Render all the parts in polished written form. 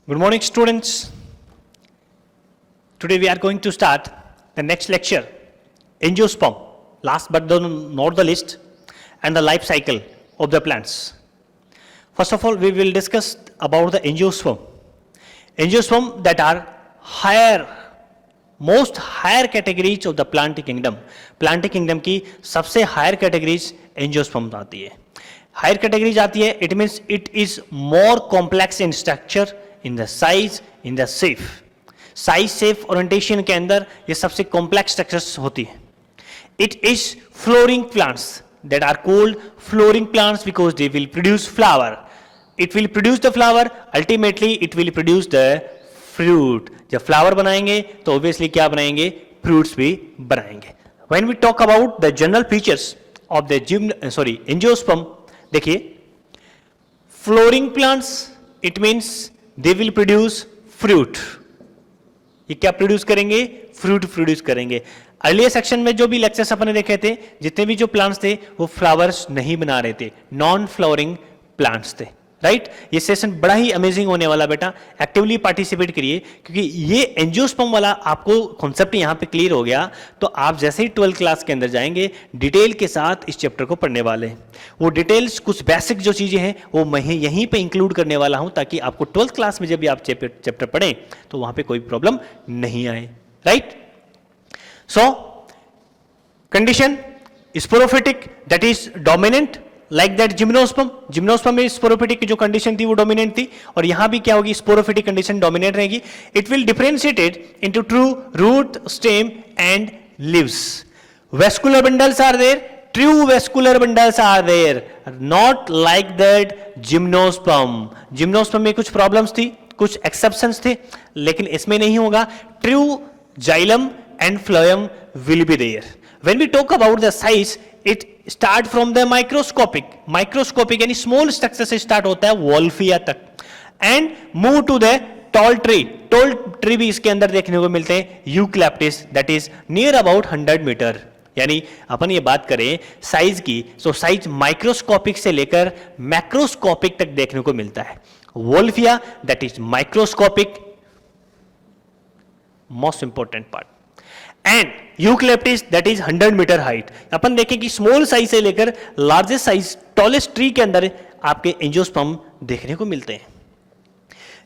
Good morning, students. Today we are going to start the next lecture, angiosperm, last but not the least, and the life cycle of the plants. First of all, we will discuss about the angiosperm. Angiosperm that are most higher categories of the plant kingdom. Plant kingdom की सबसे higher categories angiosperm आती है. Higher categories आती है, it means it is more complex in structure, in the size, in the shape. Size, shape, orientation के अंदर ये सबसे complex structures होती है. It is flowering plants that are called flowering plants because they will produce flower. It will produce the flower, ultimately it will produce the fruit. जब flower बनाएंगे तो obviously क्या बनाएंगे? Fruits भी बनाएंगे. When we talk about the general features of the angiosperm, देखिए, flowering plants, it means they will produce fruit. ये क्या प्रोड्यूस करेंगे? फ्रूट प्रोड्यूस करेंगे. अर्लियर सेक्शन में जो भी लेक्चर्स अपने देखे थे, जितने भी जो प्लांट्स थे वो फ्लावर्स नहीं बना रहे थे, नॉन फ्लावरिंग प्लांट्स थे. राइट ये सेशन बड़ा ही अमेजिंग होने वाला बेटा, एक्टिवली पार्टिसिपेट करिए, क्योंकि ये एंजियोस्पर्म वाला आपको कॉन्सेप्ट यहाँ पे क्लियर हो गया तो आप जैसे ही 12th क्लास के अंदर जाएंगे डिटेल के साथ इस चैप्टर को पढ़ने वाले हैं. वो डिटेल्स कुछ बेसिक जो चीजें हैं वो मैं यहीं पे इंक्लूड करने वाला हूं ताकि आपको 12th क्लास में जब भी आप चैप्टर पढ़ें तो वहां पर कोई प्रॉब्लम नहीं आए. Right so condition sporophytic that is dominant like that gymnosperm में स्पोरोफिटिक की जो कंडीशन थी वो डोमिनेंट थी और यहां भी क्या होगी? स्पोरोफिटिक कंडीशन डोमिनेंट रहेगी. It will differentiated into true root, stem and leaves. Vascular bundles are there, true vascular bundles are there, not like that gymnosperm में कुछ प्रॉब्लम्स थी, कुछ एक्सेप्शंस थे, लेकिन इसमें नहीं होगा. True xylem and phloem will be there. When we talk about the size, it start from the microscopic यानी स्मॉल स्ट्रक्चर से स्टार्ट होता है वोल्फिया तक and move to the tall tree भी इसके अंदर देखने को मिलते हैं. Eucalyptus that is near about 100 metre. यानी अपन ये बात करें साइज की, तो साइज माइक्रोस्कोपिक से लेकर मैक्रोस्कोपिक तक देखने को मिलता है. Wolffia that is microscopic, most important part, and eucalyptus that is 100 metre height. अपन देखें कि स्मॉल साइज से लेकर लार्जेस्ट साइज टॉलेस्ट ट्री के अंदर आपके एंजियोस्पर्म देखने को मिलते हैं.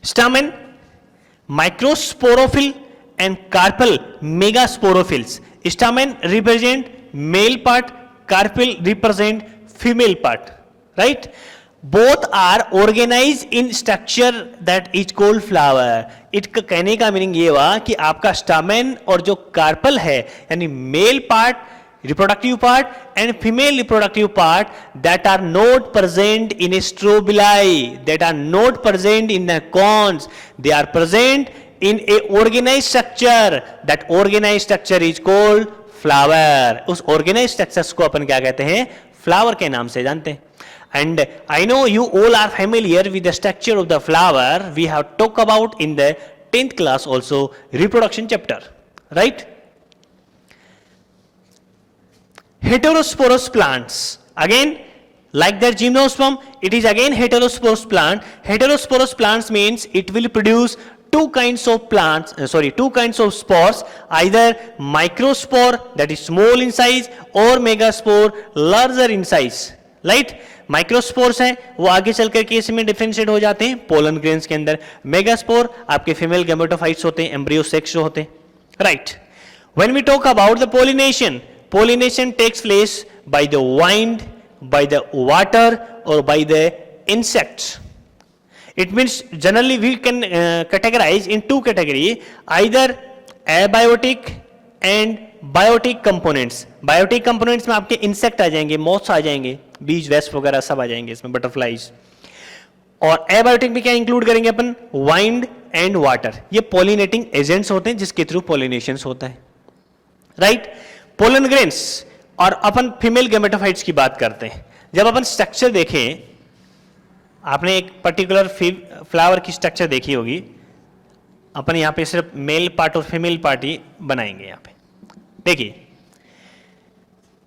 Stamen, microsporophyll and carpel megasporophylls. Stamen represent male part, carpel represent female part. Right both are organise in structure that is called flower. It कहने का मीनिंग ये हुआ कि आपका स्टामेन और जो कार्पल है यानी male part reproductive part and female reproductive part that are not present in strobili, that are not present in the cones, they are present in a organise structure. That organise structure is called flower. उस organise structures को अपन क्या कहते हैं? Flower के नाम से जानते हैं. And I know you all are familiar with the structure of the flower. We have talked about in the 10th class also reproduction chapter, right? Heterosporous plants. Again, like the gymnosperm, it is again heterosporous plant. Heterosporous plants means it will produce two kinds of spores, either microspore that is small in size or megaspore larger in size. Right microspores हैं वो आगे चलकर के इसमें differentiate हो जाते हैं pollen grains के अंदर. मेगास्पोर आपके फीमेल गैमेटोफाइट्स होते हैं, एम्ब्रियो सेक्स जो होते हैं. Right when we talk about the pollination takes place by the wind, by the water और by the insects. It means generally we can categorise in two category, either abiotic and biotic components. Biotic components में आपके insect आ जाएंगे, moths आ जाएंगे, बीज waste वगैरह सब आ जाएंगे इसमें, बटरफ्लाइज. और एबायोटिक में क्या इंक्लूड करेंगे अपन? Wind and water. ये पॉलिनेटिंग एजेंट्स होते हैं जिसके थ्रू पॉलिनेशन होता है. राइट पोलन ग्रेन्स और अपन फीमेल गैमेटोफाइट्स की बात करते हैं. जब अपन स्ट्रक्चर देखें, आपने एक पर्टिकुलर फ्लावर की स्ट्रक्चर देखी होगी. अपन यहां पे सिर्फ मेल पार्ट और फीमेल पार्ट ही बनाएंगे. यहां पे देखिए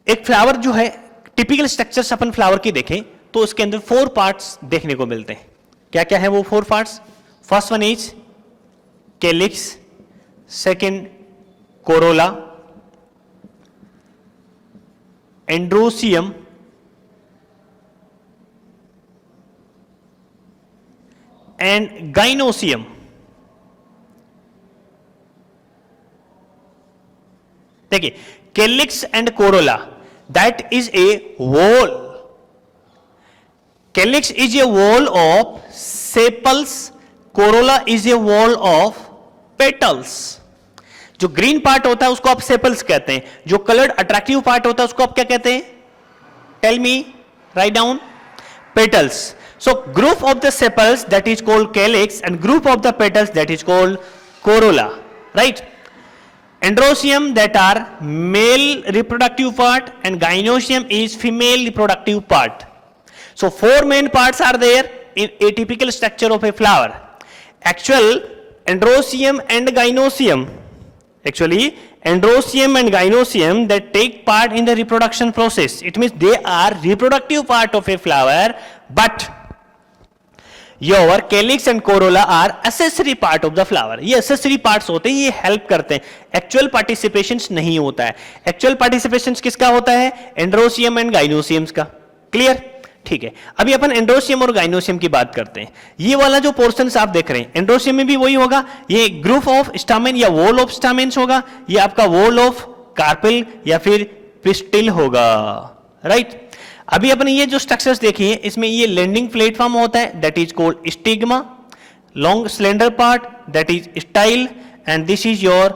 एक फ्लावर जो है, टिपिकल स्ट्रक्चर्स अपन फ्लावर की देखें तो उसके अंदर 4 पार्ट्स देखने को मिलते हैं. क्या क्या है वो 4 parts? First one is calyx, second corolla, androecium, and gynoecium. देखिए calyx and corolla, that is a whorl, calyx is a whorl of sepals, corolla is a whorl of petals. जो ग्रीन पार्ट होता है उसको आप sepals कहते हैं, जो coloured attractive part होता है उसको आप क्या कहते हैं? Tell me, write down. Petals. So group of the sepals that is called calyx and group of the petals that is called corolla, right? Androsium that are male reproductive part and gynoecium is female reproductive part. So four main parts are there in a typical structure of a flower. Actual androsium and gynoecium, actually androsium and gynoecium that take part in the reproduction process. It means they are reproductive part of a flower, but your calyx and corolla are accessory part of the flower. ये accessory parts होते हैं, ये help करते हैं, actual participation नहीं होता है। Actual participation किसका होता है? एंड्रोसियम एंड गाइनोसियम्स का। क्लियर? ठीक है, अभी अपन एंड्रोसियम और गाइनोसियम की बात करते हैं। ये वाला जो पोर्शन आप देख रहे हैं, एंड्रोसियम में भी वही होगा, ये ग्रुप ऑफ स्टामेन या वॉल ऑफ स्टामेन्स होगा, ये आपका वॉल ऑफ कार्पेल या फिर पिस्टिल होगा, राइट? अभी अपने ये जो स्ट्रक्चर्स देखिए, इसमें ये लैंडिंग प्लेटफॉर्म होता है, that is called stigma, long slender part that is style, and this is your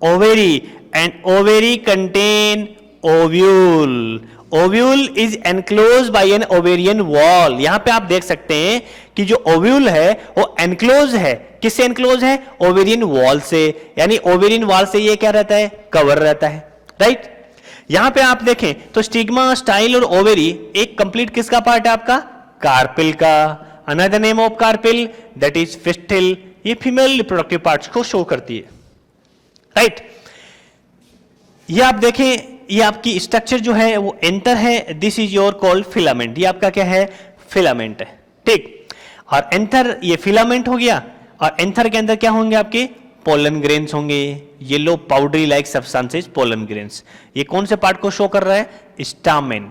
ovary, and ovary contain ovule. Ovule is enclose by an ovarian wall. यहां पे आप देख सकते हैं कि जो ओव्यूल है वो एनक्लोज है, किससे एनक्लोज है? ओवेरियन वॉल से, यानी ओवेरियन वॉल से ये क्या रहता है? कवर रहता है, राइट? यहां पे आप देखें तो स्टिग्मा, स्टाइल और ओवेरी एक कंप्लीट किसका पार्ट है? आपका कार्पेल का। Another name of carpel that is pistil. ये फीमेल रिप्रोडक्टिव पार्ट्स को शो करती है, राइट? ये आप देखें, ये आपकी स्ट्रक्चर जो है वो एंथर है, this is your called filament. ये आपका क्या है? फिलामेंट है, ठीक? और एंथर ये फिलामेंट हो गया, और एंथर के अंदर क्या होंगे? आपके पोलन ग्रेन्स होंगे, yellow powdery like substances, pollen grains. ये कौन से पार्ट को शो कर रहा है? स्टामेन।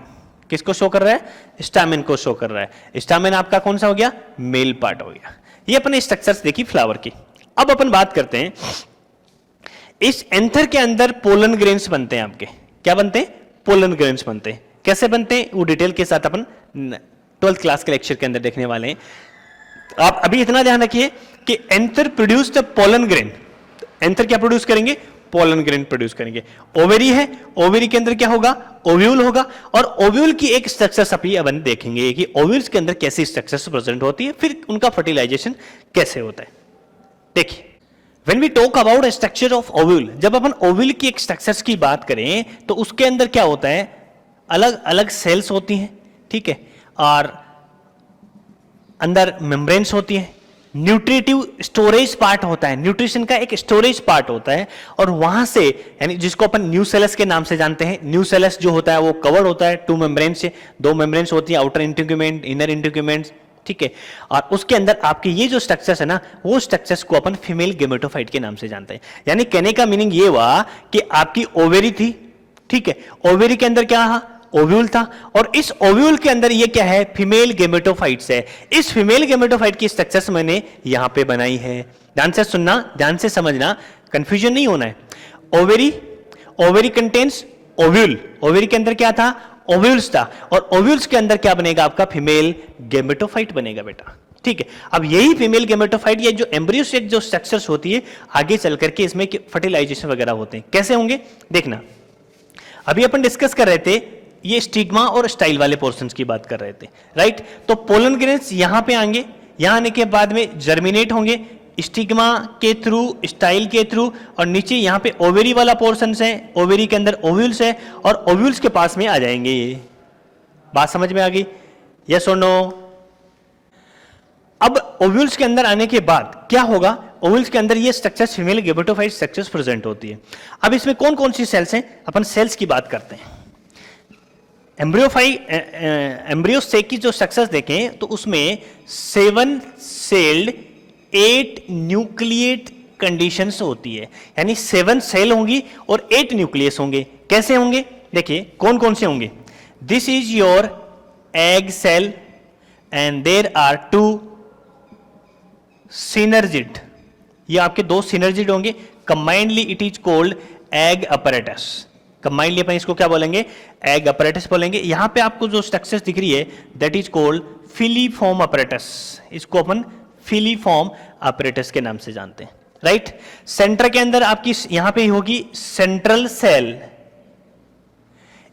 किसको शो कर रहा है? स्टामेन को शो कर रहा है। स्टामेन आपका कौन सा हो गया? मेल पार्ट हो गया। ये अपने स्ट्रक्चर्स देखी फ्लावर की। अब अपन बात करते हैं, इस एंथर के अंदर पोलन ग्रेन्स बनते हैं आपके। क्या बनते हैं? पोलन ग्रेन्स बनते हैं। कैसे बनते हैं वो डिटेल के साथ अपन 12th क्लास के लेक्चर के अंदर देखने वाले हैं। आप अभी इतना ध्यान रखिए कि anther produce the pollen grain. Anther क्या प्रोड्यूस करेंगे? पोलन ग्रेन प्रोड्यूस करेंगे। ओवेरी है, ओवेरी के अंदर क्या होगा? ओव्यूल होगा, और ओव्यूल की एक स्ट्रक्चर अभी अपन देखेंगे कि ओव्यूल्स के अंदर कैसी स्ट्रक्चर्स प्रेजेंट होती है, फिर उनका फर्टिलाइजेशन कैसे होता है। देखिए, When we talk about a structure of ovule, जब अपन ओव्यूल की एक स्ट्रक्चर्स की बात करें तो उसके अंदर क्या होता है? अलग अलग सेल्स होती हैं, ठीक है, और अंदर मेम्ब्रेन्स होती हैं, न्यूट्रिटिव स्टोरेज पार्ट होता है, न्यूट्रिशन का एक स्टोरेज पार्ट होता है, और वहां से यानी जिसको अपन न्यूसेलस के नाम से जानते हैं, न्यूसेलस जो होता है वो कवर होता है टू मेम्ब्रेन से। दो मेम्ब्रेन्स होती है, आउटर इंटीग्यूमेंट, इनर इंटीग्यूमेंट, ठीक है, और उसके अंदर आपके ये जो स्ट्रक्चर्स है ना, वो स्ट्रक्चर्स को अपन फीमेल गेमेटोफाइट के नाम से जानते हैं। यानी कहने का मीनिंग ये हुआ कि आपकी ओवेरी थी, ठीक है, ओवेरी के अंदर क्या था? ओव्यूल था, और इस ओव्यूल के अंदर ये क्या है? फीमेल गेमेटोफाइट्स है। इस फीमेल गेमेटोफाइट की स्ट्रक्चर्स मैंने यहां पे बनाई है। ध्यान से सुनना, ध्यान से समझना, कंफ्यूजन नहीं होना है। Ovary, ovary contains ovule. Ovary के अंदर क्या था? ओव्यूल्स था, और ओव्यूल्स के अंदर क्या बनेगा? आपका फीमेल गेमेटोफाइट बनेगा बेटा, ठीक है। अब यही फीमेल गेमेटोफाइट, ये जो एम्ब्रियो से जो स्ट्रक्चर्स होती है, आगे चल करके इसमें फर्टिलाइजेशन वगैरह होते हैं। कैसे होंगे देखना। अभी अपन डिस्कस कर रहे थे, ये स्टिग्मा और स्टाइल वाले पोर्शंस की बात कर रहे थे, राइट? तो पोलन ग्रेन्स यहां पे आएंगे, यहां आने के बाद में जर्मिनेट होंगे स्टिग्मा के थ्रू, स्टाइल के थ्रू, और नीचे यहां पे ओवेरी वाला पोर्शन है, ओवेरी के अंदर ओव्यूल्स है, और ओव्यूल्स के पास में आ जाएंगे। ये बात समझ में आ गई? यस और नो? अब ओव्यूल्स के अंदर आने के बाद क्या होगा? ओव्यूल्स के अंदर ये structures, female gametophyte structures present होती है। अब इसमें कौन कौन सी सेल्स हैं? अपन सेल्स की बात करते हैं। एम्ब्रियो से की जो स्ट्रक्चर्स देखें तो उसमें 7 सेल्ड 8 न्यूक्लिएट कंडीशंस होती है, यानी 7 सेल होंगी और 8 न्यूक्लियस होंगे। कैसे होंगे देखिए, कौन कौन से होंगे। This is your egg cell and there are 2 synergid, ये आपके 2 सिनर्जिड होंगे। Combinedly it is called egg apparatus. Combinedly अपन इसको क्या बोलेंगे, एग अपैरेटस बोलेंगे। यहां पे आपको जो स्ट्रक्चर दिख रही है that is called filiform apparatus, इसको अपन फिलीफॉर्म अपैरेटस के नाम से जानते हैं, राइट। सेंटर के अंदर आपकी यहां पे होगी सेंट्रल सेल।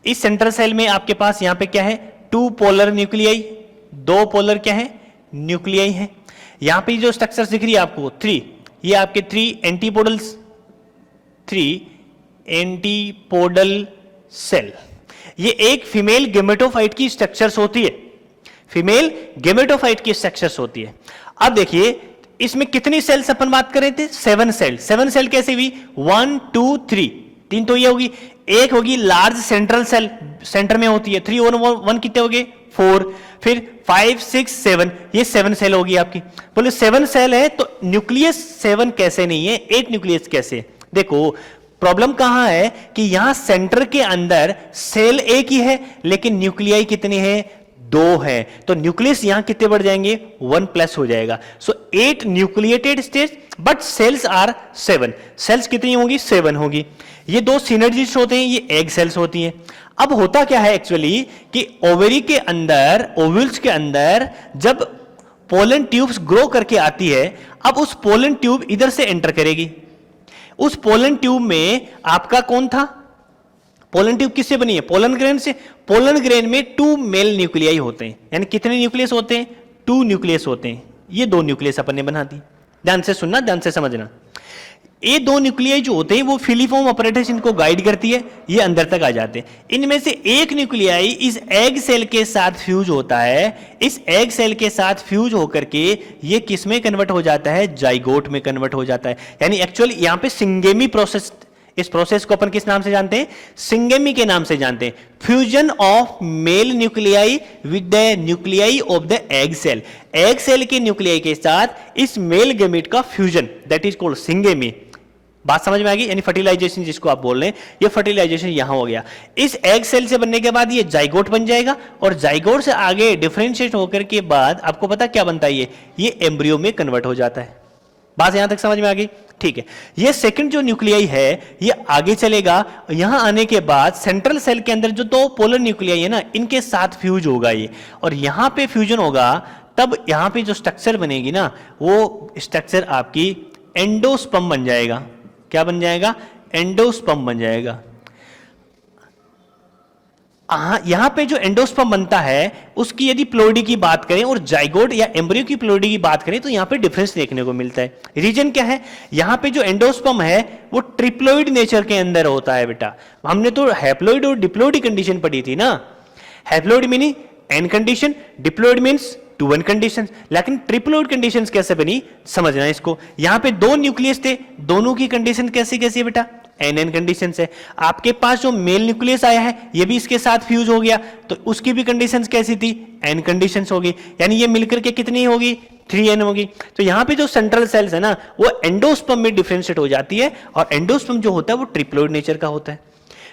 इस सेंट्रल सेल में आपके पास यहां पे क्या है, 2 पोलर न्यूक्लियाई, 2 पोलर क्या है, न्यूक्लियाई है। यहां पे जो स्ट्रक्चर दिख रही है आपको 3, ये आपके 3 एंटीपोडल्स, 3 एंटीपोडल सेल। ये एक फीमेल गेमेटोफाइट की स्ट्रक्चर्स होती है, फीमेल गेमेटोफाइट की स्ट्रक्चर्स होती है। अब देखिए इसमें कितनी सेल्स अपन बात कर रहे थे, 7 सेल। 7 सेल कैसे हुई, 1 2 3, 3 तो ये होगी। एक होगी लार्ज सेंट्रल सेल, सेंटर में होती है, 3 और 1 कितने हो गए, 4। फिर 5 6 7, ये 7 सेल होगी आपकी। बोले 7 सेल है तो न्यूक्लियस 7 कैसे नहीं है, 8 न्यूक्लियस कैसे। देखो प्रॉब्लम कहां है कि यहां सेंटर के अंदर सेल एक ही है लेकिन न्यूक्लियाई कितने हैं, 2 है। तो न्यूक्लियस यहां कितने बढ़ जाएंगे, 1 प्लस हो जाएगा। So 8 nucleated stage but cells are 7। Cells कितनी होंगी, 7 होगी। ये 2 सिनर्जिस्ट होते हैं, ये एग सेल्स होती हैं। अब होता क्या है एक्चुअली कि ओवेरी के अंदर, ओव्यूल्स के अंदर जब पोलन ट्यूब्स ग्रो करके आती है, अब उस पोलन ट्यूब इधर से एंटर करेगी। उस पोलन ट्यूब में आपका कौन था, पोलन ट्यूब किससे बनी है, पोलन ग्रेन से। पोलन ग्रेन में 2 मेल न्यूक्लियाई होते हैं, यानी कितने न्यूक्लियस होते हैं, 2 न्यूक्लियस होते हैं। ये 2 न्यूक्लियस अपन ने बना दी। ध्यान से सुनना, ध्यान से समझना। ये 2 न्यूक्लियाई जो होते हैं वो फिलीफॉर्म अपैरेटस इनको गाइड करती है, ये अंदर तक आ जाते हैं। इनमें से एक न्यूक्लियाई इस एग सेल के साथ फ्यूज होता है। इस एग सेल के साथ फ्यूज होकर के ये किस में कन्वर्ट हो जाता है, जाइगोट में कन्वर्ट हो जाता है। यानी एक्चुअली यहां पे सिंगेमी प्रोसेस, इस प्रोसेस को अपन किस नाम से जानते हैं, सिंगेमी के नाम से जानते हैं। Fusion of male nuclei with the nuclei of the egg cell. Egg cell के न्यूक्लियाई के साथ इस मेल गैमेट का fusion, that is called syngamy. बात समझ में आ गई, यानी फर्टिलाइजेशन जिसको आप बोल रहे हैं, ये फर्टिलाइजेशन यहां हो गया। इस एग सेल से बनने के बाद ये जाइगोट बन जाएगा और जाइगोट से आगे डिफरेंशिएट होकर के बाद आपको पता क्या बनता है, ये एम्ब्रियो में कन्वर्ट हो जाता है। बात यहां तक समझ में आ गई, ठीक है। ये सेकंड जो न्यूक्लियाई है ये आगे चलेगा, यहां आने के बाद सेंट्रल सेल के अंदर जो 2 पोलर न्यूक्लियाई है ना, इनके साथ फ्यूज होगा ये, और यहां पे फ्यूजन होगा तब यहां पे जो स्ट्रक्चर बनेगी ना, वो स्ट्रक्चर आपकी एंडोस्पर्म बन जाएगा। क्या बन जाएगा, एंडोस्पर्म बन जाएगा। यहां पे जो एंडोस्पर्म बनता है उसकी यदि प्लोइडी की बात करें और जाइगोट या एम्ब्रियो की प्लोइडी की बात करें तो यहां पे डिफरेंस देखने को मिलता है। रीजन क्या है, यहां पे जो एंडोस्पर्म है वो ट्रिप्लोइड नेचर के अंदर होता है बेटा। हमने तो हैप्लोइड और डिप्लोइड कंडीशन पढ़ी थी ना। Haploid meaning n condition, diploid means 2n condition, लेकिन ट्रिप्लोइड कंडीशंस कैसे बनी समझना इसको। यहां पे 2 न्यूक्लियस थे, दोनों की कंडीशन कैसी कैसी है बेटा, एन कंडीशन है। आपके पास जो मेल न्यूक्लियस आया है ये भी इसके साथ फ्यूज हो गया तो उसकी भी कंडीशन कैसी थी, एन कंडीशन होगी, यानी ये मिलकर के कितनी होगी, 3n होगी। तो यहां पे जो सेंट्रल सेल्स है ना वो एंडोस्पर्म में डिफरेंशिएट हो जाती है और एंडोस्पर्म जो होता है वो ट्रिप्लोइड नेचर का होता है।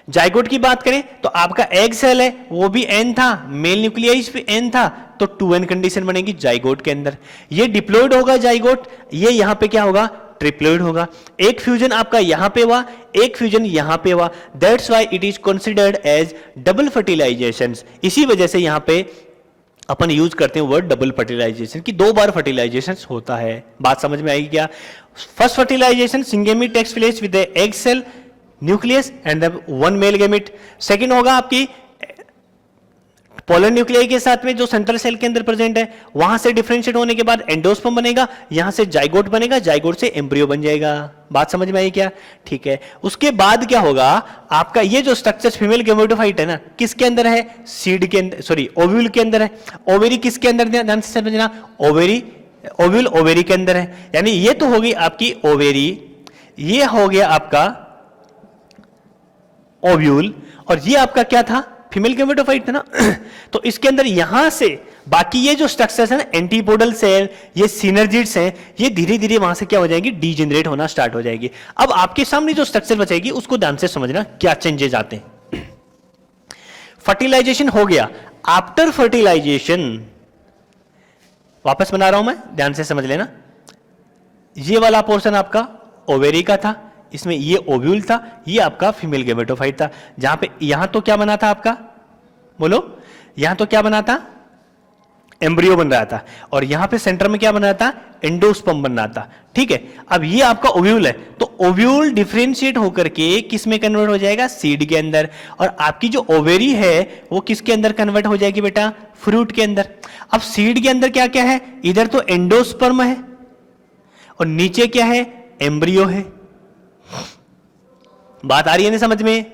जाइगोट की बात करें तो आपका एग सेल है वो भी एन था, मेल न्यूक्लियस भी एन था, तो 2n कंडीशन बनेगी जाइगोट के अंदर। ये डिप्लोइड होगा जाइगोट, ये यहां पे क्या होगा, ट्रिप्लोइड होगा। एक फ्यूजन आपका यहां पे हुआ, एक फ्यूजन यहां पे हुआ, that's why it is considered as double fertilization. इसी वजह से यहां पे अपन यूज करते हैं वर्ड डबल फर्टिलाइजेशन की 2 बार फर्टिलाइजेशन होता है। बात समझ में आएगी क्या। First fertilization syngamy takes place with the egg cell nucleus and 1 male gamete. Second होगा आपकी पोलर न्यूक्लियाई के साथ में जो सेंट्रल सेल के अंदर प्रेजेंट है, वहां से डिफरेंशिएट होने के बाद एंडोस्पर्म बनेगा, यहां से जाइगोट बनेगा, जाइगोट से एम्ब्रियो बन जाएगा। बात समझ में आई क्या, ठीक है। उसके बाद क्या होगा, आपका ये जो स्ट्रक्चर फीमेल गैमेटोफाइट है ना, किसके अंदर है, सीड के अंदर, सॉरी ओव्यूल के अंदर है। ओवेरी किसके अंदर, ध्यान से समझना, ओवेरी, ओव्यूल ओवेरी के अंदर है। यानी ये तो होगी आपकी ओवेरी, ये हो गया आपका ओव्यूल, और ये आपका क्या था, फीमेल गैमेटोफाइट था ना। तो इसके अंदर यहां से बाकी ये जो स्ट्रक्चर्स है ना, एंटीपोडल सेल, ये सिनर्जिड्स हैं, ये धीरे धीरे वहां से क्या हो जाएगी, डीजेनरेट होना स्टार्ट हो जाएगी। अब आपके सामने जो स्ट्रक्चर बचेगी उसको ध्यान से समझना क्या चेंजेस आते हैं। फर्टिलाइजेशन हो गया, आफ्टर फर्टिलाइजेशन वापस बना रहा हूं मैं, ध्यान से समझ लेना। ये वाला पोर्शन आपका ओवेरी का था, इसमें ये ओव्यूल था, ये आपका फीमेल गेमेटोफाइट था। जहां पे यहां तो क्या बना था आपका, बोलो, यहां तो क्या बना था, एम्ब्रियो बन रहा था, और यहां पे सेंटर में क्या बन रहा था, एंडोस्पर्म बन रहा था। ठीक है, अब ये आपका ओव्यूल है, तो ओव्यूल डिफरेंशिएट होकर के किस में कन्वर्ट हो जाएगा, सीड के अंदर, और आपकी जो ओवेरी है वो किसके अंदर कन्वर्ट हो जाएगी बेटा, फ्रूट के अंदर। अब सीड के अंदर क्या क्या है, इधर तो एंडोस्पर्म है और नीचे क्या है, एम्ब्रियो है। बात आ रही है ना समझ में,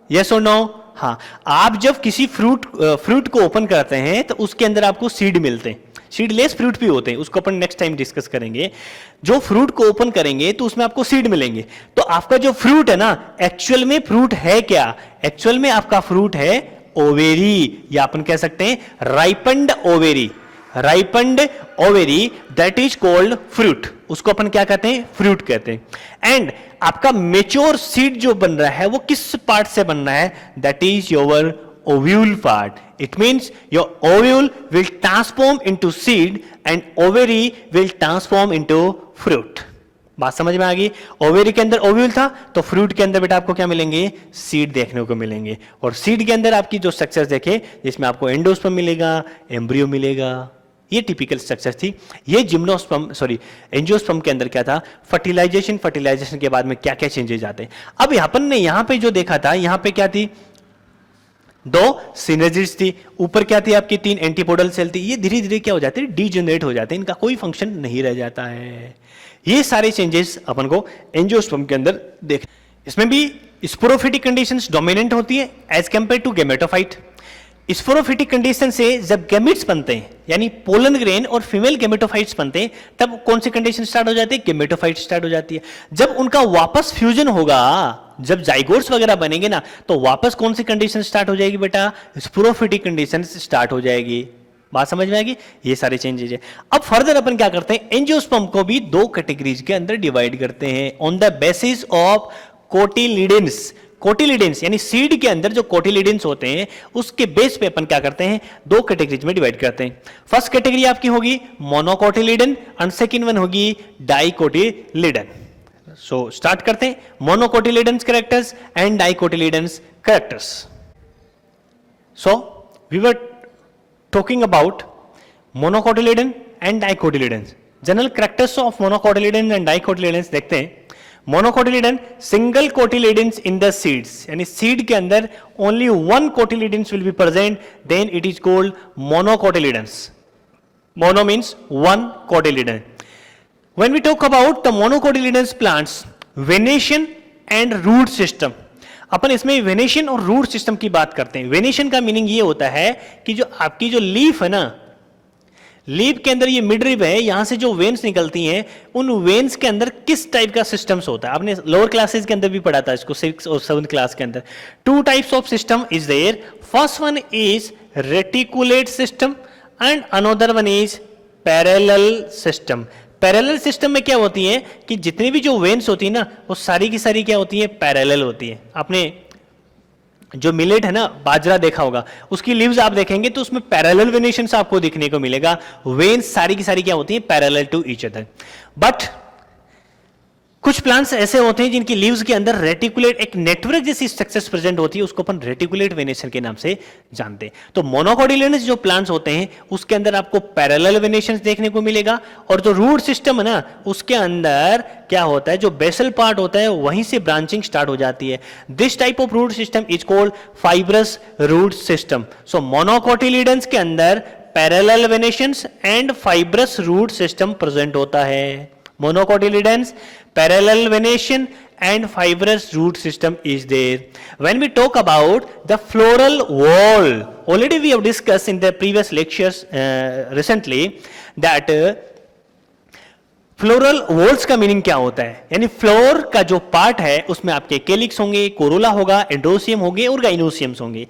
यस और नो? हाँ, आप जब किसी फ्रूट को ओपन करते हैं तो उसके अंदर आपको सीड मिलते हैं, सीडलेस फ्रूट भी होते हैं, उसको अपन नेक्स्ट टाइम डिस्कस करेंगे। जो फ्रूट को ओपन करेंगे तो उसमें आपको सीड मिलेंगे। तो आपका जो फ्रूट है ना, एक्चुअल में फ्रूट है क्या, एक्चुअल में आपका फ्रूट है ओवेरी, या अपन कह सकते हैं ripened ovary, ripened ovary, that is called fruit, उसको अपन क्या कहते हैं, फ्रूट कहते हैं। एंड आपका मेच्योर सीड जो बन रहा है वो किस पार्ट से बन रहा है, that is your ovule part. It means your ovule will transform into seed and ovary will transform into fruit. बात समझ में आ गई? ओवेरी के अंदर ओव्यूल था तो फ्रूट के अंदर बेटा आपको क्या मिलेंगे, सीड देखने को मिलेंगे। और सीड के अंदर आपकी जो स्ट्रक्चर देखे, जिसमें आपको एंडोस्पर्म मिलेगा, एम्ब्रियो मिलेगा, ये टिपिकल स्ट्रक्चर थी। ये जिम्नोस्पर्म सॉरी एंजियोस्पर्म के अंदर क्या था, फर्टिलाइजेशन के बाद में क्या क्या चेंजेस आते हैं। अब अपन ने यहाँ पे जो देखा था, यहाँ पे क्या थी, दो सिनर्जिड्स थी, ऊपर क्या थी आपकी, तीन एंटीपोडल सेल थी। ये धीरे धीरे क्या हो जाते हैं, डीजेनरेट हो जाते हैं, इनका कोई फंक्शन नहीं रह जाता है। ये सारे चेंजेस अपन को एंजियोस्पर्म के अंदर देख, इसमें भी स्पोरोफिटिक कंडीशंस डोमिनेंट होती है as compare to gametophyte. Sporophytic condition से जब गैमेट्स बनते हैं, यानी पोलन ग्रेन और फीमेल गेमेटोफाइट्स बनते हैं, तब कौन सी कंडीशन स्टार्ट हो जाती है, गेमेटोफाइट स्टार्ट हो जाती है। जब उनका वापस फ्यूजन होगा, जब जाइगोट्स वगैरह बनेंगे ना, तो वापस कौन सी कंडीशन स्टार्ट हो जाएगी बेटा, स्पोरोफिटिक कंडीशन स्टार्ट हो जाएगी। बात समझ में आएगी? ये सारे चेंजेस है। अब फर्दर अपन क्या करते हैं, एंजियोस्पर्म को भी दो कैटेगरीज के अंदर डिवाइड करते हैं ऑन द बेसिस ऑफ कोटिलिडेंस। कोटिलिडेंस यानी सीड के अंदर जो कोटिलिडेंस होते हैं उसके बेस पे अपन क्या करते हैं, दो कैटेगरीज में डिवाइड करते हैं। फर्स्ट कैटेगरी आपकी होगी मोनोकोटिलिडन एंड सेकंड वन होगी डाइकोटिलिडन। सो स्टार्ट करते हैं, monocotyledons characters and dicotyledons characters. So we were talking about monocotyledon and dicotyledons. General characters of monocotyledon and dicotyledons देखते हैं। Monocotyledon, single cotyledons in the seeds, यानी seed के अंदर only one cotyledons will be present, then it is called monocotyledons. Mono means one cotyledon. When we talk about the monocotyledonous plants, venation and root system, अपन इसमें venation और root system की बात करते हैं। Venation का meaning ये होता है कि जो आपकी जो लीफ है ना, लीफ के अंदर ये मिडरिब है, यहां से जो वेन्स निकलती हैं, उन वेन्स के अंदर किस टाइप का सिस्टम्स होता है। आपने लोअर क्लासेस के अंदर भी पढ़ा था इसको, 6th और 7th क्लास के अंदर। Two types of system is there, first one is reticulate system and another one is parallel system. Parallel system में क्या होती है कि जितनी भी जो वेन्स होती है ना, वो सारी की सारी क्या होती है, पैरेलल होती है। आपने जो मिलेट है ना, बाजरा देखा होगा, उसकी लीव्स आप देखेंगे तो उसमें पैरेलल वेनेशंस आपको देखने को मिलेगा। वेन्स सारी की सारी क्या होती है, parallel to each other. But कुछ प्लांट्स ऐसे होते हैं जिनकी लीव्स के अंदर रेटिकुलेट एक नेटवर्क जैसी स्ट्रक्चर्स प्रेजेंट होती है, उसको अपन रेटिकुलेट वेनेशन के नाम से जानते हैं। तो मोनोकोटिलिडनस जो प्लांट्स होते हैं उसके अंदर आपको पैरेलल वेनेशन देखने को मिलेगा, और जो रूट सिस्टम है ना, उसके अंदर क्या होता है, जो बेसल पार्ट होता है वहीं से ब्रांचिंग स्टार्ट हो जाती है। This type of root system is called fibrous root system. So monocotyledons के अंदर parallel venations and fibrous root system present होता है। Monocotyledons, parallel venation and fibrous root system is there. When we talk about the floral wall, already we have discussed in the previous lectures recently that floral walls का meaning क्या होता है, यानी floor का जो part है उसमें आपके कैलिक्स होंगे, कोरोला होगा, एंड्रोसियम होंगे और गाइनोसियम्स होंगे।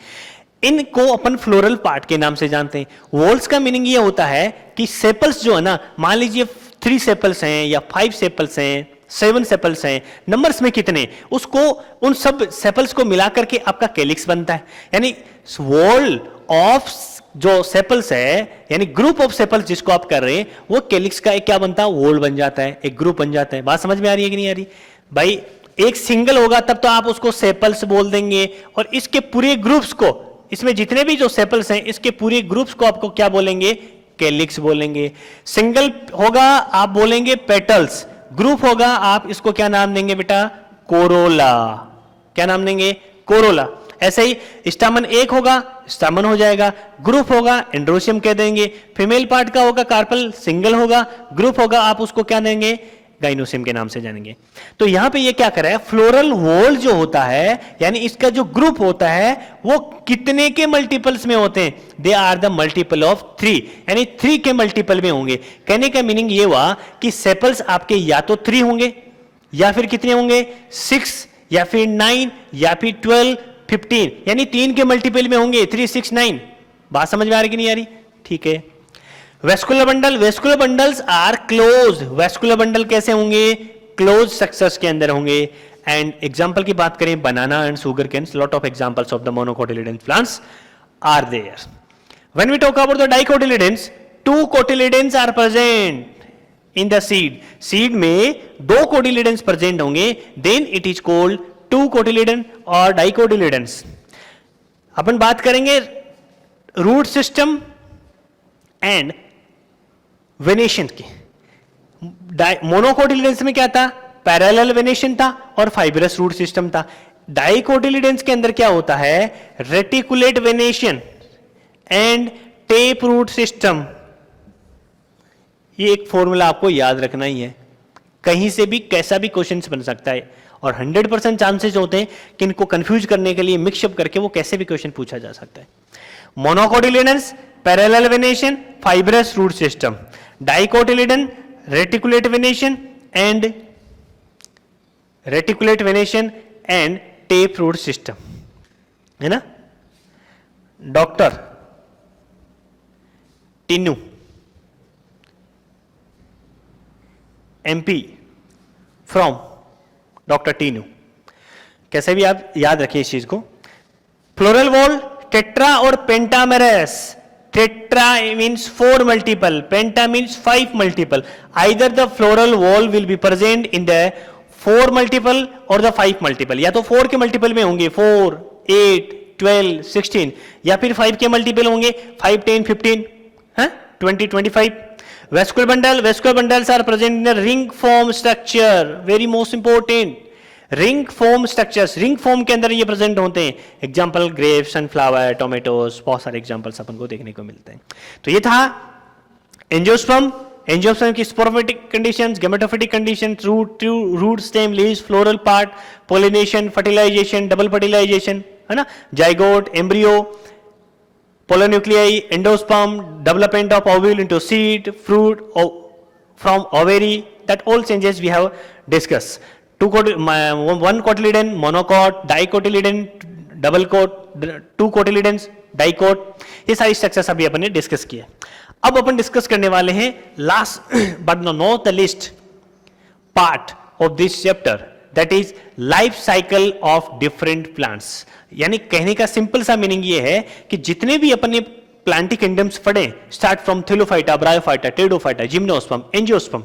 इनको अपन फ्लोरल पार्ट के नाम से जानते हैं। वॉल्स का मीनिंग ये होता है कि सेपल्स जो है ना, मान लीजिए 3 सेपल्स हैं या 5 सेपल्स हैं, 7 सेपल्स हैं, नंबर्स में कितने, उसको उन सब सेपल्स को मिला करके आपका कैलिक्स बनता है। यानी वॉल ऑफ जो सेपल्स है, यानी ग्रुप ऑफ सेपल्स जिसको आप कर रहे हैं, वो कैलिक्स का एक क्या बनता है, वॉल बन जाता है, एक ग्रुप बन जाता है। बात समझ में आ रही है कि नहीं आ रही भाई? एक सिंगल होगा तब तो आप उसको सेपल्स बोल देंगे, और इसके पूरे ग्रुप्स को, इसमें जितने भी जो सेपल्स हैं, इसके पूरे ग्रुप्स को आपको क्या बोलेंगे, कैलिक्स बोलेंगे। सिंगल होगा आप बोलेंगे पेटल्स, ग्रुप होगा आप इसको क्या नाम देंगे बेटा, कोरोला। क्या नाम देंगे, कोरोला। ऐसे ही स्टामन एक होगा, स्टामन हो जाएगा, ग्रुप होगा एंड्रोशियम कह देंगे। फीमेल पार्ट का होगा कार्पल, सिंगल होगा, ग्रुप होगा आप उसको क्या देंगे, गाइनोसियम के नाम से जानेंगे। तो यहां पे ये क्या कर रहा है, फ्लोरल वॉल जो होता है, यानी इसका जो ग्रुप होता है वो कितने के मल्टीपल्स में होते हैं, they are the multiple of 3, यानी 3 के मल्टीपल में होंगे। कहने का मीनिंग ये हुआ कि सेपल्स आपके या तो 3 होंगे, या फिर कितने होंगे, 6, या फिर 9, या फिर 12, 15, यानी 3 के मल्टीपल में होंगे, 3, 6, 9। बात समझ में आ रही कि नहीं आ रही? ठीक है। Vascular bundle, vascular bundles are close. Vascular bundle कैसे होंगे, क्लोज स्ट्रक्चर्स के अंदर होंगे। एंड एग्जांपल की बात करें, banana and sugar canes, lot of examples of the monocotyledon plants are there. When we talk about the dicotyledons, 2 cotyledons are present in the seed. Seed में 2 cotyledons present होंगे, then it is called 2 cotyledon और dicotyledons. अपन बात करेंगे root system and venation की। मोनोकोटिलिडन्स में क्या था, parallel venation था और फाइब्रस रूट सिस्टम था। डाइकोटिलिडन्स के अंदर क्या होता है, reticulate venation and tap root system. ये एक फॉर्मूला आपको याद रखना ही है, कहीं से भी कैसा भी क्वेश्चन बन सकता है, और 100% चांसेस होते हैं कि इनको कंफ्यूज करने के लिए मिक्सअप करके वो कैसे भी क्वेश्चन पूछा जा सकता है। Monocotyledons parallel venation, fibrous root system. Dicotyledon reticulate venation and tap root system, है ना। Doctor Tinu MP from doctor Tinu, कैसे भी आप याद रखिए इस चीज को। फ्लोरल वॉल टेट्रा और pentamerous. Tetra means 4 multiple, penta means 5 multiple. Either the floral wall will be present in the 4 multiple or the 5 multiple. या तो 4 के मल्टीपल में होंगे, 4, 8, 12, 16, या फिर 5 के मल्टीपल होंगे, 5, 10, 15, 20, 25. Vascular bundles are present in a ring form structure. Very most important. Ring form structures, ring form के अंदर ये प्रेजेंट होते हैं। एग्जांपल ग्रेप्स, सनफ्लावर, टोमेटोज, बहुत सारे एग्जांपल्स अपन को देखने को मिलते हैं। तो ये था एंजियोस्पर्म। एंजियोस्पर्म की sporophytic conditions, gametophytic conditions, root stem, leaves, floral part, pollination, fertilisation, double fertilisation, है ना, zygote, embryo, polar nuclei, endosperm, development of ovule into seed, fruit from ovary, that all changes we have discuss. 1 cotyledon, monocot, dicotyledon, double coat, 2 cotyledons, dicot, ये सारी structures अभी अपन ने discuss किए। अब अपन discuss करने वाले हैं last but not the list part of this chapter, that is life cycle of different plants. यानी कहने का सिंपल सा मीनिंग ये है कि जितने भी अपन ने प्लांटिक किंगडम्स पढ़े, start from thallophyta, bryophyta, pteridophyta, gymnosperm, angiosperm,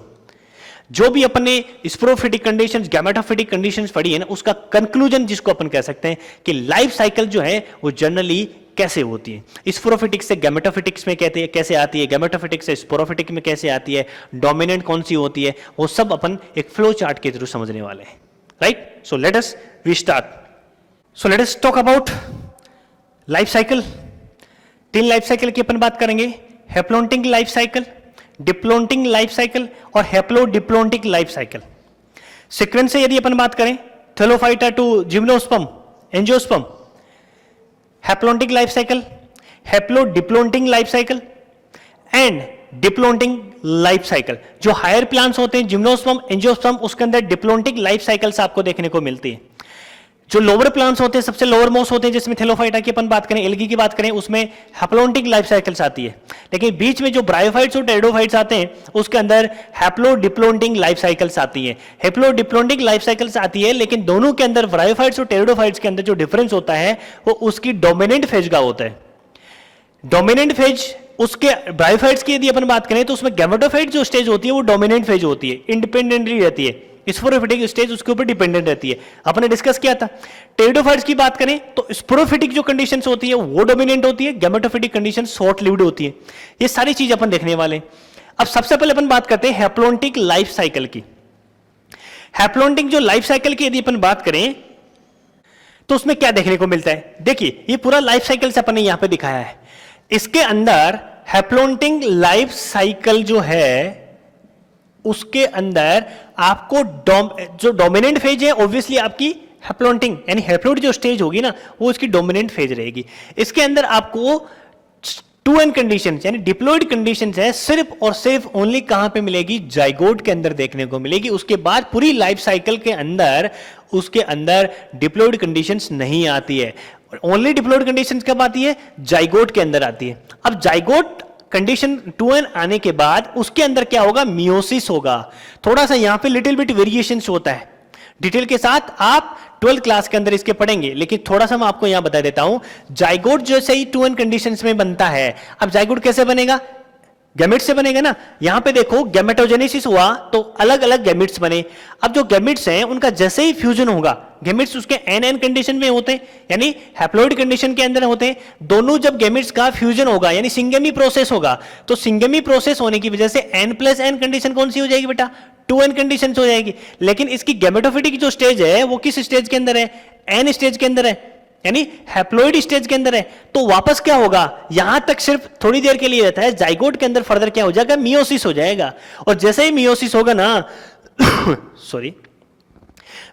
जो भी अपन ने स्पोरोफिटिक कंडीशंस, गैमेटोफिटिक कंडीशंस पढ़ी है ना, उसका कंक्लूजन जिसको अपन कह सकते हैं कि लाइफ साइकिल जो है वो जनरली कैसे होती है। स्पोरोफिटिक से गैमेटोफिटिक्स में कहते हैं कैसे आती है, गैमेटोफिटिक से स्पोरोफिटिक में कैसे आती है, डोमिनेंट कौन सी होती है, वो सब अपन एक फ्लो चार्ट के थ्रू समझने वाले हैं। Right, so let us we start. So let us talk about life cycle. 3 life cycle की अपन बात करेंगे, haplontic life cycle, diplontic life cycle और हैप्लोडिप्लोन्टिक लाइफ साइकिल। सीक्वेंस से यदि अपन बात करें, thallophyta to gymnosperm, angiosperm, haplontic life cycle, haplodiplontic life cycle and diplontic life cycle. जो हायर प्लांट्स होते हैं, जिम्नोस्पर्म, एंजियोस्पर्म, उसके अंदर डिप्लोन्टिक लाइफ साइकिल्स आपको देखने को मिलती है। जो लोअर प्लांट्स होते हैं, सबसे लोअर मोस्ट होते हैं, जिसमें थैलोफाइटा की अपन बात करें, एल्गी की बात करें, उसमें हैप्लोन्टिक लाइफ साइकिल्स आती है। लेकिन बीच में जो ब्रायोफाइट्स और टेरिडोफाइट्स आते हैं, उसके अंदर हैप्लोडिप्लोन्टिक लाइफ साइकिल्स आती है। हैप्लोडिप्लोन्टिक लाइफ साइकिल्स आती है, लेकिन दोनों के अंदर, ब्रायोफाइट्स और टेरिडोफाइट्स के अंदर जो डिफरेंस होता है वो उसकी डोमिनेंट फेज का होता है। डोमिनेंट फेज उसके, ब्रायोफाइट्स की यदि अपन बात करें तो उसमें गैमेटोफाइट जो स्टेज होती है वो डोमिनेंट फेज होती है, इंडिपेंडेंटली रहती है। स्पोरोफिटिक स्टेज उसके ऊपर डिपेंडेंट रहती है, अपने डिस्कस किया था। टेरिडोफाइट्स की बात करें तो स्पोरोफिटिक जो कंडीशंस होती है वो डोमिनेंट होती है, गैमेटोफिटिक कंडीशन शॉर्ट लिव्ड होती है। ये सारी चीज अपन देखने वाले हैं। अब सबसे पहले अपन बात करते हैं हैप्लोन्टिक लाइफ साइकिल की। हैप्लोन्टिक जो लाइफ साइकिल की यदि अपन बात करें तो उसमें क्या देखने को मिलता है? देखिए, ये पूरा लाइफ साइकिल से अपन ने यहां पे दिखाया है। इसके अंदर हैप्लोन्टिक लाइफ साइकिल जो है उसके अंदर आपको जो डोमिनेंट फेज है ऑब्वियसली आपकी हैप्लोन्टिक, यानी हैप्लोइड जो स्टेज होगी ना वो इसकी डोमिनेंट फेज रहेगी। इसके अंदर आपको 2n कंडीशन यानी डिप्लॉयड कंडीशन है सिर्फ और सिर्फ ओनली कहां पे मिलेगी? जाइगोट के अंदर देखने को मिलेगी। उसके बाद पूरी लाइफ साइकिल के अंदर उसके अंदर डिप्लॉयड कंडीशंस नहीं आती है। ओनली डिप्लॉयड कंडीशंस कब आती है? जाइगोट के अंदर आती है। अब जाइगोट कंडीशन 2n आने के बाद उसके अंदर क्या होगा? मियोसिस होगा। थोड़ा सा यहां पे लिटिल बिट वेरिएशंस होता है, डिटेल के साथ आप 12th क्लास के अंदर इसके पढ़ेंगे, लेकिन थोड़ा सा मैं आपको यहां बता देता हूं। जाइगोट जैसे ही 2n कंडीशंस में बनता है। अब जाइगोट कैसे बनेगा? गैमेट से बनेगा ना। यहां पे देखो गैमेटोजेनेसिस हुआ तो अलग अलग गैमेट्स बने। अब जो गैमेट्स हैं उनका जैसे ही फ्यूजन होगा, गैमेट्स उसके एन कंडीशन में होते हैं यानी हैप्लॉइड कंडीशन के अंदर होते हैं। दोनों जब गैमेट्स का फ्यूजन होगा यानी सिंगेमी प्रोसेस होगा, तो सिंगेमी प्रोसेस होने की वजह से n+n कंडीशन कौन सी हो जाएगी बेटा? 2n कंडीशन हो जाएगी। लेकिन इसकी गैमेटोफिटिक जो स्टेज है वो किस स्टेज के अंदर है? n स्टेज के अंदर है, यानी हैप्लॉइड स्टेज के अंदर है। तो वापस क्या होगा? यहां तक सिर्फ थोड़ी देर के लिए रहता है। जाइगोट के अंदर फर्दर क्या हो जाएगा? मियोसिस हो जाएगा। और जैसे ही मियोसिस होगा ना सॉरी,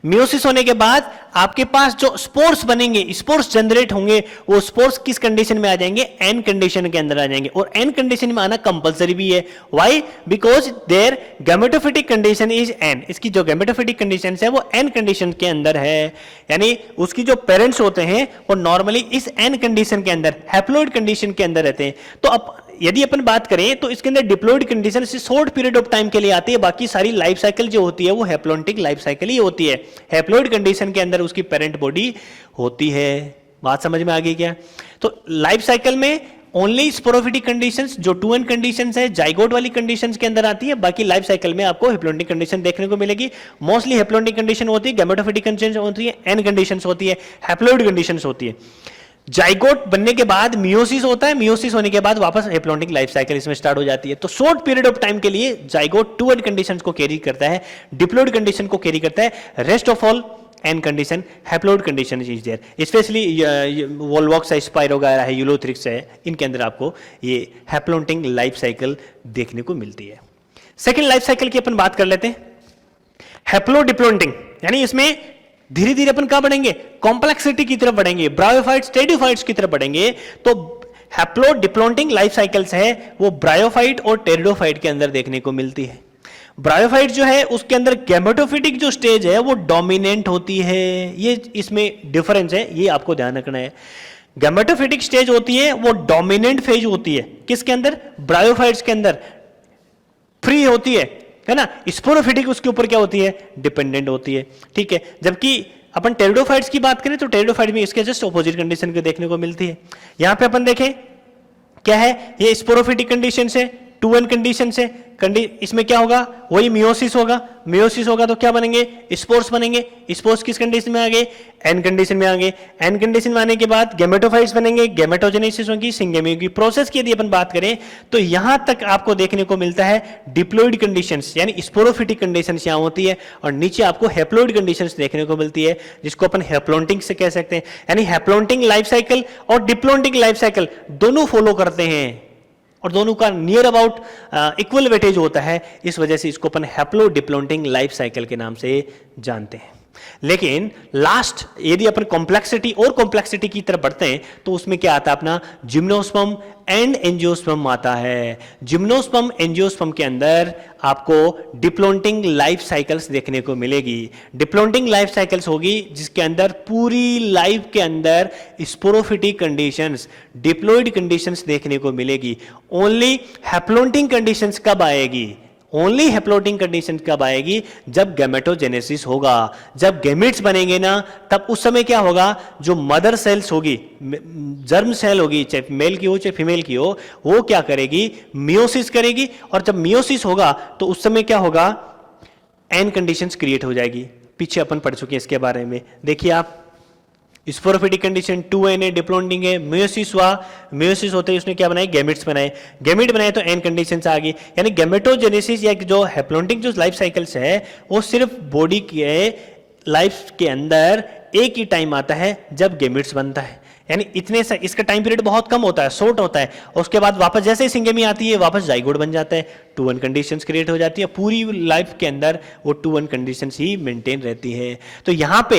मियोसिस होने के बाद आपके पास जो स्पोर्स बनेंगे, स्पोर्स जनरेट होंगे, वो स्पोर्स किस कंडीशन में आ जाएंगे? एन कंडीशन के अंदर आ जाएंगे। और एन कंडीशन में आना कंपलसरी भी है। Why? Because there gametophytic condition is n. इसकी जो गैमेटोफिटिक कंडीशन है वो एन कंडीशन के अंदर है, यानी उसकी जो पेरेंट्स होते हैं वो नॉर्मली इस एन कंडीशन के अंदर, हैप्लॉइड कंडीशन के अंदर रहते हैं। तो अब यदि अपन बात करें तो इसके अंदर diploid condition short period of time के लिए आती है। बाकी सारी लाइफ साइकिल जो होती है वो हैप्लोन्टिक लाइफ साइकिल ही होती है। हैप्लॉइड कंडीशन के अंदर उसकी पेरेंट बॉडी होती है। बात समझ में आ गई क्या? तो लाइफ साइकिल में ओनली स्पोरोफिटिक कंडीशंस जो 2n कंडीशंस है जाइगोट वाली कंडीशंस के अंदर आती है। बाकी लाइफ साइकिल में आपको हैप्लोन्टिक कंडीशन देखने को मिलेगी। मोस्टली हैप्लोन्टिक कंडीशन होती है, गैमेटोफिटिक कंडीशन होती है, n कंडीशंस होती है, हैप्लॉइड कंडीशंस होती है। जाइगोट बनने के बाद मियोसिस होता है, मियोसिस होने के बाद वापस हैप्लोन्टिक लाइफ साइकिल इसमें स्टार्ट हो जाती है। तो शॉर्ट पीरियड ऑफ टाइम के लिए जाइगोट 2n कंडीशंस को कैरी करता है, डिप्लॉयड कंडीशन को कैरी करता है। Rest of all n condition haploid condition is there. Specially volvox है, स्पाइरोगायरा है, यूलोथ्रिक्स है, इनके अंदर आपको ये हैप्लोन्टिक लाइफ साइकिल देखने को मिलती है। सेकेंड लाइफ साइकिल की अपन बात कर लेते हैं, हैप्लोडिप्लोन्टिक, यानी इसमें धीरे धीरे अपन कहां बढ़ेंगे? कॉम्प्लेक्सिटी की तरफ बढ़ेंगे, ब्रायोफाइट्स टेरिडोफाइट्स की तरफ बढ़ेंगे। तो हैप्लोडिप्लोन्टिक लाइफ साइकिल्स है वो ब्रायोफाइट और टेरिडोफाइट के अंदर देखने को मिलती है। ब्रायोफाइट जो है उसके अंदर गैमेटोफिटिक जो स्टेज है वो डोमिनेंट होती है। ये इसमें डिफरेंस है, ये आपको ध्यान रखना है। गैमेटोफिटिक स्टेज होती है वो डोमिनेंट फेज होती है, किसके अंदर? ब्रायोफाइट्स के अंदर फ्री होती है ना। स्पोरोफिटिक उसके ऊपर क्या होती है? डिपेंडेंट होती है, ठीक है। जबकि अपन टेरिडोफाइट्स की बात करें तो टेरिडोफाइट में इसके जस्ट ऑपोजिट कंडीशन को देखने को मिलती है। यहां पे अपन देखें क्या है, ये स्पोरोफिटिक कंडीशन है, 2n कंडीशन से इसमें क्या होगा? वही मियोसिस होगा। मियोसिस होगा तो क्या बनेंगे? स्पोर्स बनेंगे। स्पोर्स किस कंडीशन में आ गए? एन कंडीशन में आ गए। एन कंडीशन में आने के बाद गैमेटोफाइट्स बनेंगे, गैमेटोजेनेसिस होगी, सिंगेमी होगी। प्रोसेस की यदि अपन बात करें तो यहां तक आपको देखने को मिलता है डिप्लॉयड कंडीशंस, यानी स्पोरोफिटिक कंडीशंस यहां होती है, और नीचे आपको हैप्लॉयड कंडीशंस देखने को मिलती है, जिसको अपन हैप्लोन्टिक से कह सकते हैं। यानी हैप्लोन्टिक लाइफ साइकिल और डिप्लोन्टिक लाइफ साइकिल दोनों फॉलो करते हैं और दोनों का नियर अबाउट इक्वल वेटेज होता है। इस वजह से इसको अपन हैप्लोडिप्लोन्टिक लाइफ साइकिल के नाम से जानते हैं। लेकिन लास्ट यदि अपन कॉम्प्लेक्सिटी और कॉम्प्लेक्सिटी की तरफ बढ़ते हैं तो उसमें क्या आता है अपना जिम्नोस्पर्म एंड एंजियोस्पर्म आता है। जिम्नोस्पर्म एंजियोस्पर्म के अंदर आपको डिप्लॉन्टिंग लाइफ साइकिल्स देखने को मिलेगी। डिप्लॉन्टिंग लाइफ साइकिल्स होगी जिसके अंदर पूरी लाइफ के अंदर स्पोरोफिटिक कंडीशंस, डिप्लॉइड कंडीशंस देखने को मिलेगी। ओनली हैप्लॉन्टिंग कंडीशंस कब आएगी? ओनली हैप्लॉन्टिंग कंडीशन कब आएगी? जब गैमेटोजेनेसिस होगा, जब गैमेट्स बनेंगे ना, तब उस समय क्या होगा, जो मदर सेल्स होगी, जर्म सेल होगी, चाहे मेल की हो चाहे फीमेल की हो, वो क्या करेगी, मियोसिस करेगी। और जब मियोसिस होगा तो उस समय क्या होगा, एन कंडीशंस क्रिएट हो जाएगी। पीछे अपन पढ़ चुके हैं इसके बारे में। देखिए आप, स्पोरोफिटिक कंडीशन 2n है, डिप्लॉन्टिंग है, मियोसिस हुआ, मियोसिस होते ही उसने क्या बनाए, गैमेट्स बनाए, गैमेट बनाए तो एन कंडीशंस आ गई। यानी गैमेटोजेनेसिस या जो हैप्लॉन्टिक जो लाइफ साइकिल्स है वो सिर्फ बॉडी के लाइफ के अंदर एक ही टाइम आता है जब गैमेट्स बनता है। यानी इतने से इसका टाइम पीरियड बहुत कम होता है, शॉर्ट होता है। और उसके बाद वापस जैसे ही सिंगेमी आती है वापस जाइगोट बन जाता है, 2n कंडीशंस क्रिएट हो जाती है। पूरी लाइफ के अंदर वो 2n कंडीशंस ही मेंटेन रहती है। तो यहाँ पे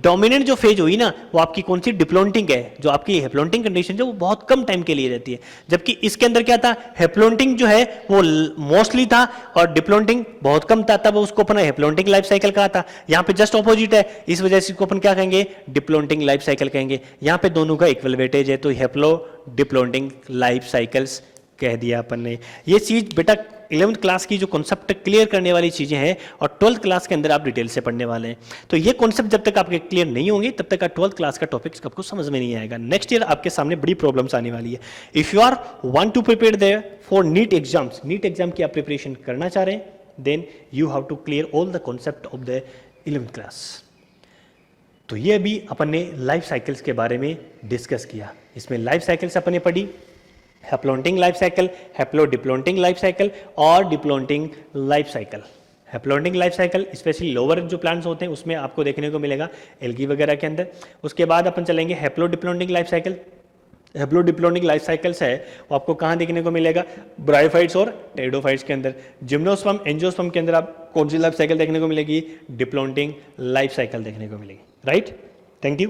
डोमिनेंट जो फेज हुई ना वो आपकी कौन सी, डिप्लॉन्टिंग है। जो आपकी हैप्लॉन्टिंग कंडीशन है वो बहुत कम टाइम के लिए रहती है, जबकि इसके अंदर क्या था, हैप्लॉन्टिंग जो है वो मोस्टली था और डिप्लॉन्टिंग बहुत कम था, तब उसको अपन हैप्लॉन्टिक लाइफ साइकिल कहा था। यहाँ पे जस्ट ऑपोजिट है, इस वजह से इसको अपन क्या कहेंगे, डिप्लॉन्टिक लाइफ साइकिल कहेंगे। यहाँ पे दोनों का इक्वल वेटेज है तो हैप्लो डिप्लॉन्टिक लाइफ साइकिल्स कह दिया अपन ने। ये चीज बेटा 11th क्लास की जो कॉन्सेप्ट क्लियर करने वाली चीजें हैं और 12th क्लास के अंदर आप डिटेल से पढ़ने वाले हैं। तो ये कॉन्सेप्ट जब तक आपके क्लियर नहीं होंगे तब तक 12th क्लास का टॉपिक्स आपको समझ में नहीं आएगा। नेक्स्ट ईयर आपके सामने बड़ी प्रॉब्लम्स आने वाली है। If you are want to prepare there for NEET exams, NEET exam की आप प्रिपरेशन करना चाह रहे हैं, then you have to clear all the concept of the 11th class. तो ये अभी अपन ने लाइफ साइकिल्स के बारे में डिस्कस किया। इसमें लाइफ साइकिल्स अपन ने पढ़ी, haplontic life cycle, haplo diplontic life cycle और diplontic life cycle. Haplontic life cycle specially lower जो प्लांट्स होते हैं उसमें आपको देखने को मिलेगा, एल्गी वगैरह के अंदर। उसके बाद अपन चलेंगे haplo diplontic life cycle. Haplo diplontic life cycles है वो आपको कहाँ देखने को मिलेगा, ब्रायोफाइट्स और टेरिडोफाइट्स के अंदर। जिम्नोस्पर्म एंजियोस्पर्म के अंदर आप कौन सी लाइफ साइकिल देखने को मिलेगी, डिप्लॉन्टिक लाइफ साइकिल देखने को मिलेगी। Right, thank you.